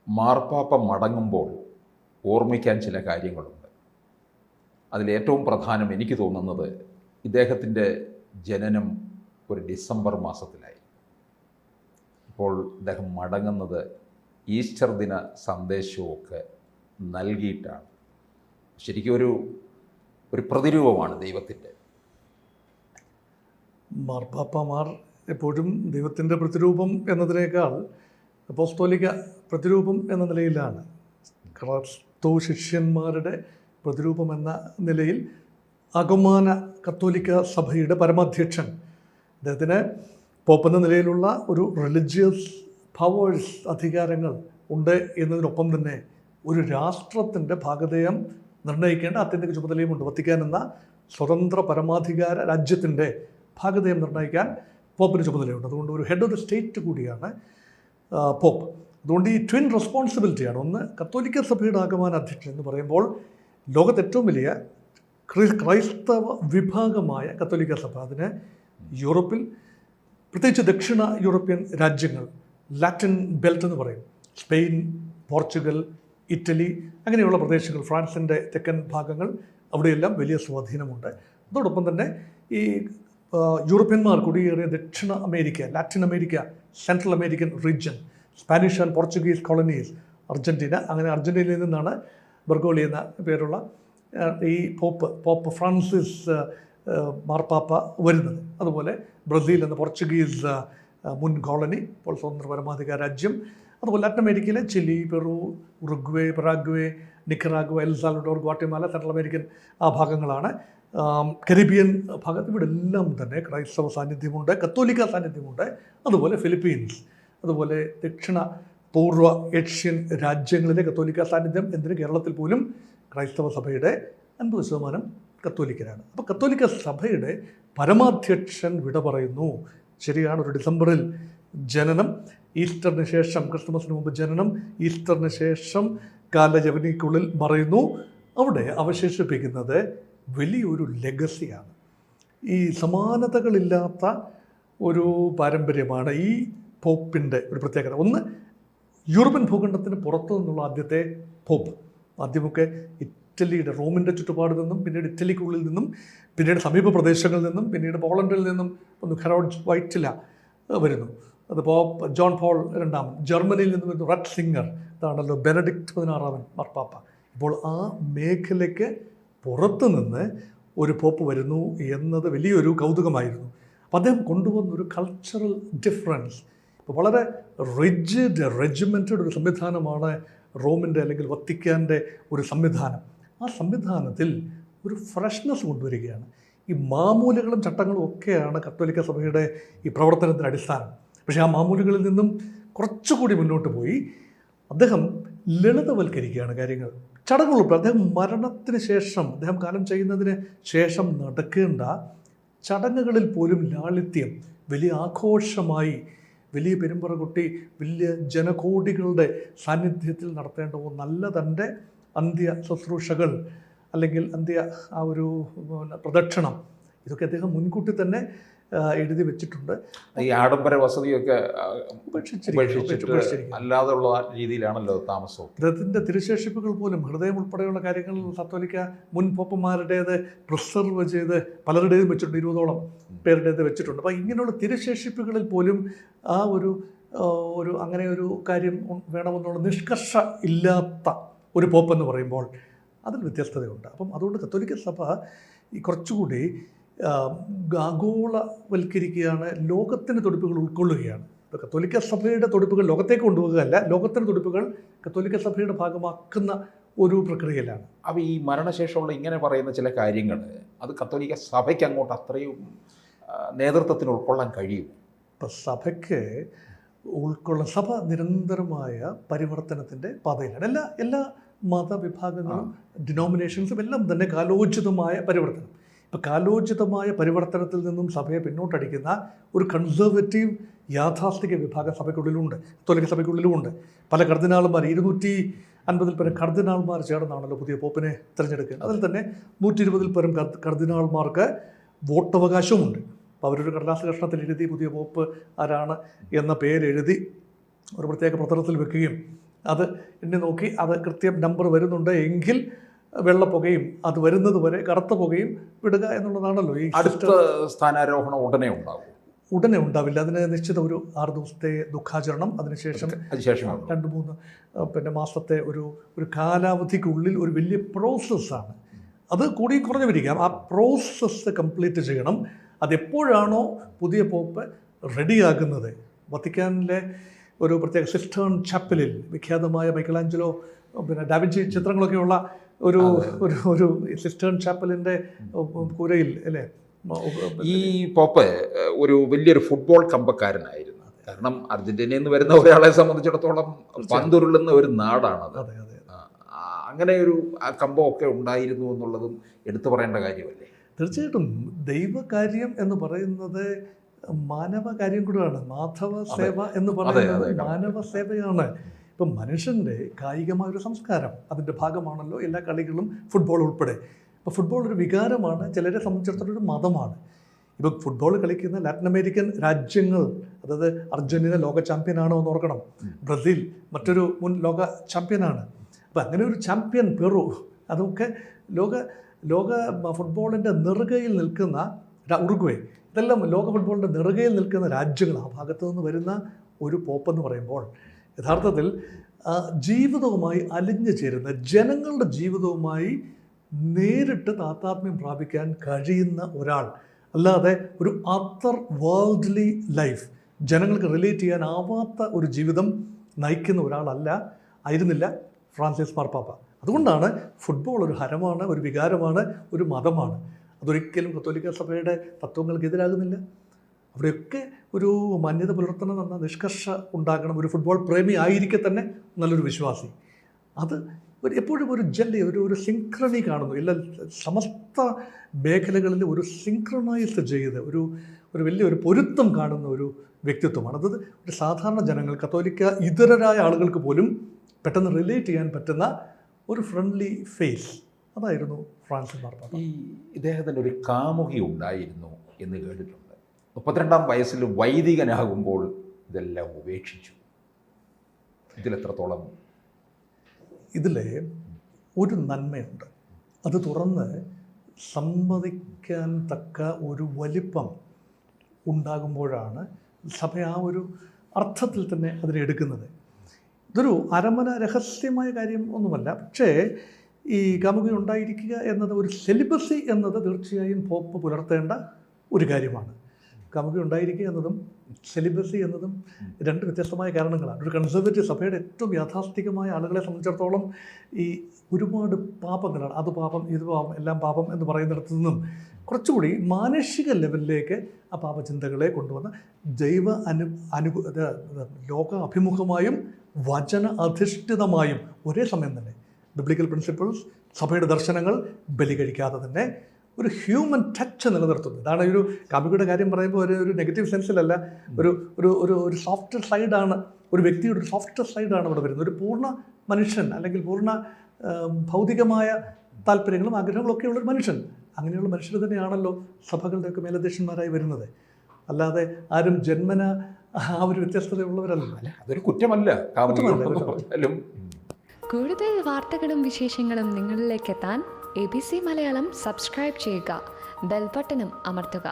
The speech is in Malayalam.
മാർപ്പാപ്പ മടങ്ങുമ്പോൾ ഓർമ്മിക്കാൻ ചില കാര്യങ്ങളുണ്ട്. അതിലേറ്റവും പ്രധാനം എനിക്ക് തോന്നുന്നത് ഇദ്ദേഹത്തിൻ്റെ ജനനം ഒരു ഡിസംബർ മാസത്തിലായി. ഇപ്പോൾ അദ്ദേഹം മടങ്ങുന്നത് ഈസ്റ്റർ ദിന സന്ദേശവുമൊക്കെ നൽകിയിട്ടാണ്. ശരിക്കും ഒരു പ്രതിരൂപമാണ് ദൈവത്തിൻ്റെ. മാർപ്പാപ്പമാർ എപ്പോഴും ദൈവത്തിൻ്റെ പ്രതിരൂപം എന്നതിനേക്കാൾ അപ്പോസ്തോലിക പ്രതിരൂപം എന്ന നിലയിലാണ്. ക്രിസ്തു ശിഷ്യന്മാരുടെ പ്രതിരൂപം എന്ന നിലയിൽ അകമാന കത്തോലിക്ക സഭയുടെ പരമാധ്യക്ഷൻ അദ്ദേഹത്തിന് പോപ്പെന്ന നിലയിലുള്ള ഒരു റിലിജിയസ് പവേഴ്സ് അധികാരങ്ങൾ ഉണ്ട് എന്നതിനൊപ്പം തന്നെ ഒരു രാഷ്ട്രത്തിൻ്റെ ഭാഗധേയം നിർണ്ണയിക്കേണ്ട ആത്യന്തിക ചുമതലയുമുണ്ട്. വത്തിക്കാൻ എന്ന സ്വതന്ത്ര പരമാധികാര രാജ്യത്തിൻ്റെ ഭാഗധേയം നിർണ്ണയിക്കാൻ പോപ്പിന് ചുമതലയുണ്ട്. അതുകൊണ്ട് ഒരു ഹെഡ് ഓഫ് ദ സ്റ്റേറ്റ് കൂടിയാണ് പോപ്പ്. അതുകൊണ്ട് ഈ ട്വിൻ റെസ്പോൺസിബിലിറ്റിയാണ്. ഒന്ന്, കത്തോലിക്ക സഭയുടെ ആഗമന അധ്യക്ഷൻ എന്ന് പറയുമ്പോൾ ലോകത്തെ ഏറ്റവും വലിയ ക്രൈസ്തവ വിഭാഗമായ കത്തോലിക്ക സഭ, അതിന് യൂറോപ്പിൽ പ്രത്യേകിച്ച് ദക്ഷിണ യൂറോപ്യൻ രാജ്യങ്ങൾ, ലാറ്റിൻ ബെൽറ്റ് എന്ന് പറയും, സ്പെയിൻ, പോർച്ചുഗൽ, ഇറ്റലി, അങ്ങനെയുള്ള പ്രദേശങ്ങൾ, ഫ്രാൻസിൻ്റെ തെക്കൻ ഭാഗങ്ങൾ, അവിടെയെല്ലാം വലിയ സ്വാധീനമുണ്ട്. അതോടൊപ്പം തന്നെ ഈ യൂറോപ്യന്മാർ കുടിയേറിയ ദക്ഷിണ America, Latin America, central American region, Spanish and Portuguese colonies, Argentina, അങ്ങനെ അർജൻറ്റീനയിൽ നിന്നാണ് ബർഗോളി എന്ന പേരുള്ള ഈ പോപ്പ് ഫ്രാൻസിസ് മാർപ്പാപ്പ വരുന്നത്. അതുപോലെ ബ്രസീൽ എന്ന പോർച്ചുഗീസ് മുൻ കോളനി, ഇപ്പോൾ സ്വതന്ത്ര പരമാധികാര രാജ്യം. അതുപോലെ ലാറ്റിൻ അമേരിക്കയിലെ Chile, Peru, Uruguay, Paraguay, നിക്കറാഗ്വ, El Salvador, Guatemala, central American ആ ഭാഗങ്ങളാണ്. കരീബിയൻ ഭാഗത്ത് ഇവിടെ എല്ലാം തന്നെ ക്രൈസ്തവ സാന്നിധ്യമുണ്ട്, കത്തോലിക്ക സാന്നിധ്യമുണ്ട്. അതുപോലെ ഫിലിപ്പീൻസ്, അതുപോലെ ദക്ഷിണ പൂർവ്വ ഏഷ്യൻ രാജ്യങ്ങളിലെ കത്തോലിക്ക സാന്നിധ്യം. എന്തിന് കേരളത്തിൽ പോലും ക്രൈസ്തവ സഭയുടെ 50% കത്തോലിക്കരാണ്. അപ്പോൾ കത്തോലിക്ക സഭയുടെ പരമാധ്യക്ഷൻ വിട പറയുന്നു. ശരിയാണ്, ഒരു ഡിസംബറിൽ ജനനം, ഈസ്റ്ററിന് ശേഷം, ക്രിസ്തുമസിന് മുമ്പ് ജനനം, ഈസ്റ്ററിന് ശേഷം കാലയവനിക്കുള്ളിൽ മറയുന്നു. അവിടെ അവശേഷിപ്പിക്കുന്നത് വലിയൊരു ലെഗസിയാണ്. ഈ സമാനതകളില്ലാത്ത ഒരു പാരമ്പര്യമാണ് ഈ പോപ്പിൻ്റെ ഒരു പ്രത്യേകത. ഒന്ന്, യൂറോപ്യൻ ഭൂഖണ്ഡത്തിന് പുറത്തു നിന്നുള്ള ആദ്യത്തെ പോപ്പ്. ആദ്യമൊക്കെ ഇറ്റലിയുടെ റോമിൻ്റെ ചുറ്റുപാട് നിന്നും, പിന്നീട് ഇറ്റലിക്കുള്ളിൽ നിന്നും, പിന്നീട് സമീപ പ്രദേശങ്ങളിൽ നിന്നും, പിന്നീട് പോളണ്ടിൽ നിന്നും ഒന്ന് ഹെറോഡ് വൈറ്റില വരുന്നു. അത് പോപ്പ് ജോൺ പോൾ രണ്ടാമൻ. ജർമ്മനിയിൽ നിന്ന് വരുന്നു റട്ട്സിംഗർ, ഇതാണല്ലോ ബെനഡിക്റ്റ് 16 മാർപ്പാപ്പ. ഇപ്പോൾ ആ മേഖലയ്ക്ക് പുറത്തു നിന്ന് ഒരു പോപ്പ് വരുന്നു എന്നത് വലിയൊരു കൗതുകമായിരുന്നു. അപ്പോൾ അദ്ദേഹം കൊണ്ടുവന്നൊരു കൾച്ചറൽ ഡിഫറൻസ്. ഇപ്പോൾ വളരെ റെജിമെൻറ്റഡ് ഒരു സംവിധാനമാണ് റോമിൻ്റെ അല്ലെങ്കിൽ വത്തിക്കാൻ്റെ ഒരു സംവിധാനം. ആ സംവിധാനത്തിൽ ഒരു ഫ്രഷ്നെസ് കൊണ്ടുവരികയാണ്. ഈ മാമൂലുകളും ചട്ടങ്ങളും ഒക്കെയാണ് കത്തോലിക്ക സഭയുടെ ഈ പ്രവർത്തനത്തിൻ്റെ അടിസ്ഥാനം. പക്ഷേ ആ മാമൂലുകളിൽ നിന്നും കുറച്ചുകൂടി മുന്നോട്ട് പോയി അദ്ദേഹം ലളിതവൽക്കരിക്കുകയാണ് കാര്യങ്ങൾ. ചടങ്ങുകൾ അദ്ദേഹം മരണത്തിന് ശേഷം, അദ്ദേഹം കാലം ചെയ്യുന്നതിന് ശേഷം നടക്കേണ്ട ചടങ്ങുകളിൽ പോലും ലാളിത്യം, വലിയ ആഘോഷമായി, വലിയ പെരുമ്പറ കൊട്ടി, വലിയ ജനകോടികളുടെ സാന്നിധ്യത്തിൽ നടത്തേണ്ട നല്ല തൻ്റെ അന്ത്യ ശുശ്രൂഷകൾ അല്ലെങ്കിൽ അന്ത്യ ആ ഒരു പ്രദക്ഷിണം, ഇതൊക്കെ അദ്ദേഹം മുൻകൂട്ടി തന്നെ എഴുതി വെച്ചിട്ടുണ്ട്. ഈ ആഡംബര വസതിയൊക്കെ അല്ലാതെയുള്ള രീതിയിലാണല്ലോ താമസവും. അദ്ദേഹത്തിൻ്റെ തിരുശേഷിപ്പുകൾ പോലും ഹൃദയം ഉൾപ്പെടെയുള്ള കാര്യങ്ങൾ കത്തോലിക്ക മുൻ പോപ്പന്മാരുടേത് പ്രിസർവ് ചെയ്ത് പലരുടേതും വെച്ചിട്ടുണ്ട്, 20ഓളം പേരുടേത് വെച്ചിട്ടുണ്ട്. അപ്പോൾ ഇങ്ങനെയുള്ള തിരുശേഷിപ്പുകളിൽ പോലും ആ ഒരു അങ്ങനെ ഒരു കാര്യം വേണമെന്നുള്ള നിഷ്കർഷ ഇല്ലാത്ത ഒരു പോപ്പെന്ന് പറയുമ്പോൾ അതിൽ വ്യത്യസ്തതയുണ്ട്. അപ്പം അതുകൊണ്ട് കത്തോലിക്ക സഭ ഈ കുറച്ചുകൂടി ആഗോളവൽക്കരിക്കുകയാണ്, ലോകത്തിൻ്റെ തുടിപ്പുകൾ ഉൾക്കൊള്ളുകയാണ്. ഇപ്പോൾ കത്തോലിക്ക സഭയുടെ തുടിപ്പുകൾ ലോകത്തേക്ക് കൊണ്ടുപോകുകയല്ല, ലോകത്തിൻ്റെ തുടിപ്പുകൾ കത്തോലിക്ക സഭയുടെ ഭാഗമാക്കുന്ന ഒരു പ്രക്രിയയിലാണ്. അപ്പോൾ ഈ മരണശേഷമുള്ള ഇങ്ങനെ പറയുന്ന ചില കാര്യങ്ങൾ അത് കത്തോലിക്ക സഭയ്ക്ക് അങ്ങോട്ട് അത്രയും നേതൃത്വത്തിന് ഉൾക്കൊള്ളാൻ കഴിയും? ഇപ്പം സഭയ്ക്ക് സഭ നിരന്തരമായ പരിവർത്തനത്തിൻ്റെ പാതയിലാണ്. എല്ലാ മതവിഭാഗങ്ങളും ഡിനോമിനേഷൻസും എല്ലാം തന്നെ കാലോചിതമായ പരിവർത്തനം. ഇപ്പോൾ കാലോചിതമായ പരിവർത്തനത്തിൽ നിന്നും സഭയെ പിന്നോട്ടടിക്കുന്ന ഒരു കൺസർവേറ്റീവ് യാഥാസ്ഥിക വിഭാഗം സഭയ്ക്കുള്ളിലുണ്ട്, കത്തോലിക്ക സഭയ്ക്കുള്ളിലുമുണ്ട്. പല കർദിനാൾമാർ, 250 പരം കർദിനാൾമാർ ചേർന്നാണല്ലോ പുതിയ പോപ്പിനെ തിരഞ്ഞെടുക്കുക. അതിൽ തന്നെ 120 പരം കർദിനാൾമാർക്ക് വോട്ടവകാശവുമുണ്ട്. അപ്പോൾ അവരൊരു കടലാസ് കഷ്ണത്തിൽ എഴുതി പുതിയ പോപ്പ് ആരാണ് എന്ന പേരെഴുതി ഒരു പ്രത്യേക പത്രത്തിൽ വെക്കുകയും അത് എന്നെ നോക്കി അത് കൃത്യം നമ്പർ വരുന്നുണ്ട് എങ്കിൽ വെള്ളപ്പുകയും അത് വരുന്നത് വരെ കറുത്ത പുകയും വിടുക എന്നുള്ളതാണല്ലോ ഈ അടുത്ത സ്ഥാനാരോഹണം ഉടനെ ഉണ്ടാകും. ഉടനെ ഉണ്ടാവില്ല. അതിന് നിശ്ചിത ഒരു 6 ദിവസത്തെ ദുഃഖാചരണം, അതിനുശേഷം 2-3 പിന്നെ മാസത്തെ ഒരു കാലാവധിക്കുള്ളിൽ ഒരു വലിയ പ്രോസസ്സാണ്. അത് കൂടി കുറഞ്ഞു വരിക. ആ പ്രോസസ്സ് കംപ്ലീറ്റ് ചെയ്യണം. അതെപ്പോഴാണോ പുതിയ പോപ്പ് റെഡിയാകുന്നത്, വത്തിക്കാനിലെ ഒരു പ്രത്യേക സിസ്റ്റേൺ ചാപ്പലിൽ വിഖ്യാതമായ മൈക്കലാഞ്ചലോ പിന്നെ ഡാവിഞ്ചി ചിത്രങ്ങളൊക്കെയുള്ള ഒരു സിസ്റ്റേൺ ചാപ്പലിൻ്റെ കൂരയിൽ അല്ലേ, ഈ പോപ്പ് ഒരു വലിയൊരു ഫുട്ബോൾ കമ്പക്കാരനായിരുന്നു. കാരണം അർജന്റീനയിൽ നിന്ന് വരുന്ന ഒരാളെ സംബന്ധിച്ചിടത്തോളം പന്തുരുളുന്ന ഒരു നാടാണത്. അങ്ങനെ ഒരു കമ്പമൊക്കെ ഉണ്ടായിരുന്നു എന്നുള്ളതും എടുത്തു പറയേണ്ട കാര്യമല്ലേ? തീർച്ചയായിട്ടും. ദൈവകാര്യം എന്ന് പറയുന്നത് മാനവ കാര്യം കൂടെയാണ്. മാധവ സേവ എന്ന് പറയുന്നത് മാനവ സേവയാണ്. ഇപ്പം മനുഷ്യൻ്റെ കായികമായൊരു സംസ്കാരം, അതിൻ്റെ ഭാഗമാണല്ലോ എല്ലാ കളികളും, ഫുട്ബോൾ ഉൾപ്പെടെ. ഇപ്പോൾ ഫുട്ബോൾ ഒരു വികാരമാണ്, ചിലരെ സംബന്ധിച്ചിടത്തോളം ഒരു മതമാണ്. ഇപ്പോൾ ഫുട്ബോൾ കളിക്കുന്ന ലാറ്റിൻ അമേരിക്കൻ രാജ്യങ്ങൾ, അതായത് അർജന്റീന ലോക ചാമ്പ്യനാണോ എന്ന് ഓർക്കണം, ബ്രസീൽ മറ്റൊരു മുൻ ലോക ചാമ്പ്യനാണ്. അപ്പോൾ അങ്ങനെ ഒരു ചാമ്പ്യൻ പെറു, അതൊക്കെ ലോക ഫുട്ബോളിൻ്റെ നെറുകയിൽ നിൽക്കുന്ന ഉറുഗ്വേ, ഇതെല്ലാം ലോക ഫുട്ബോളിൻ്റെ നെറുകയിൽ നിൽക്കുന്ന രാജ്യങ്ങൾ. ആ ഭാഗത്തു നിന്ന് വരുന്ന ഒരു പോപ്പെന്ന് പറയുമ്പോൾ യഥാർത്ഥത്തിൽ ജീവിതവുമായി അലിഞ്ഞു ചേരുന്ന, ജനങ്ങളുടെ ജീവിതവുമായി നേരിട്ട് താതാത്മ്യം പ്രാപിക്കാൻ കഴിയുന്ന ഒരാൾ, അല്ലാതെ ഒരു അതർ വേൾഡ്ലി ലൈഫ്, ജനങ്ങൾക്ക് റിലേറ്റ് ചെയ്യാനാവാത്ത ഒരു ജീവിതം നയിക്കുന്ന ആയിരുന്നില്ല ഫ്രാൻസിസ് മാർപ്പാപ്പ. അതുകൊണ്ടാണ് ഫുട്ബോൾ ഒരു ഹരമാണ്, ഒരു വികാരമാണ്, ഒരു മതമാണ്. അതൊരിക്കലും കത്തോലിക്ക സഭയുടെ തത്വങ്ങൾക്കെതിരാകുന്നില്ല. അവിടെയൊക്കെ ഒരു മാന്യത പുലർത്തണം എന്ന നിഷ്കർഷ ഉണ്ടാകണം. ഒരു ഫുട്ബോൾ പ്രേമി ആയിരിക്കെ തന്നെ നല്ലൊരു വിശ്വാസി. അത് എപ്പോഴും ഒരു ഒരു സിങ്ക്രണി കാണുന്നു. എല്ലാ സമസ്ത മേഖലകളിൽ ഒരു സിങ്ക്രണൈസ് ചെയ്ത് ഒരു വലിയൊരു പൊരുത്തം കാണുന്ന ഒരു വ്യക്തിത്വമാണ്. അത് ഒരു സാധാരണ ജനങ്ങൾ, കത്തോലിക്ക ഇതരരായ ആളുകൾക്ക് പോലും പെട്ടെന്ന് റിലേറ്റ് ചെയ്യാൻ പറ്റുന്ന ഒരു ഫ്രണ്ട്ലി ഫേസ്. അതായിരുന്നു ഫ്രാൻസിസ് മാർപ്പാപ്പ. ഇദ്ദേഹത്തിന് ഒരു കാമുകി ഉണ്ടായിരുന്നു എന്ന് കേട്ടിട്ടുണ്ട്. 32-ാം വയസ്സിൽ വൈദികനാകുമ്പോൾ ഇതെല്ലാം ഉപേക്ഷിച്ചു. ഇതിലെത്രത്തോളം ഇതിൽ ഒരു നന്മയുണ്ട്. അത് തുറന്ന് സമ്മതിക്കാൻ തക്ക ഒരു വലിപ്പം ഉണ്ടാകുമ്പോഴാണ് സഭ ആ ഒരു അർത്ഥത്തിൽ തന്നെ അതിനെ എടുക്കുന്നത്. ഇതൊരു അരമന രഹസ്യമായ കാര്യം ഒന്നുമല്ല. പക്ഷേ ഈ കാമുകി ഉണ്ടായിരിക്കുക എന്നത്, ഒരു സെലിബസി എന്നത് തീർച്ചയായും പോപ്പ് പുലർത്തേണ്ട ഒരു കാര്യമാണ്. കാമുകി ഉണ്ടായിരിക്കുക എന്നതും സെലിബസി എന്നതും 2 വ്യത്യസ്തമായ കാരണങ്ങളാണ്. ഒരു കൺസർവേറ്റീവ് സഭയുടെ ഏറ്റവും യാഥാസ്ഥികമായ ആളുകളെ സംബന്ധിച്ചിടത്തോളം ഈ ഒരുപാട് പാപങ്ങളാണ്, അത് പാപം ഇത് പാപം എല്ലാം പാപം എന്ന് പറയുന്നിടത്തു നിന്നും കുറച്ചുകൂടി മാനുഷിക ലെവലിലേക്ക് ആ പാപചിന്തകളെ കൊണ്ടുവന്ന് ലോക അഭിമുഖമായും വചന അധിഷ്ഠിതമായും ഒരേ സമയം തന്നെ ബിബ്ലിക്കൽ പ്രിൻസിപ്പിൾസ്, സഭയുടെ ദർശനങ്ങൾ ബലി കഴിക്കാതെ തന്നെ ഒരു ഹ്യൂമൻ ടച്ച് നിലനിർത്തുന്നു. ഇതാണ് ഒരു കാമുകിയുടെ കാര്യം പറയുമ്പോൾ ഒരു നെഗറ്റീവ് സെൻസിലല്ല, ഒരു സോഫ്റ്റ് സൈഡാണ്, ഒരു വ്യക്തിയുടെ ഒരു സോഫ്റ്റ് സൈഡാണ് അവിടെ വരുന്നത്. ഒരു പൂർണ്ണ മനുഷ്യൻ, അല്ലെങ്കിൽ പൂർണ്ണ ഭൗതികമായ താല്പര്യങ്ങളും ആഗ്രഹങ്ങളും ഒക്കെ ഉള്ളൊരു മനുഷ്യൻ. അങ്ങനെയുള്ള മനുഷ്യർ തന്നെയാണല്ലോ സഭകളുടെയൊക്കെ മേലധ്യക്ഷന്മാരായി വരുന്നത്. അല്ലാതെ ആരും ജന്മന ആ ഒരു വ്യത്യസ്തതയുള്ളവരല്ല. അതൊരു കുറ്റമല്ല. കൂടുതൽ വാർത്തകളും വിശേഷങ്ങളും നിങ്ങളിലേക്ക് എത്താൻ ABC മലയാളം സബ്സ്ക്രൈബ് ചെയ്യുക, ബെൽ ബട്ടണും അമർത്തുക.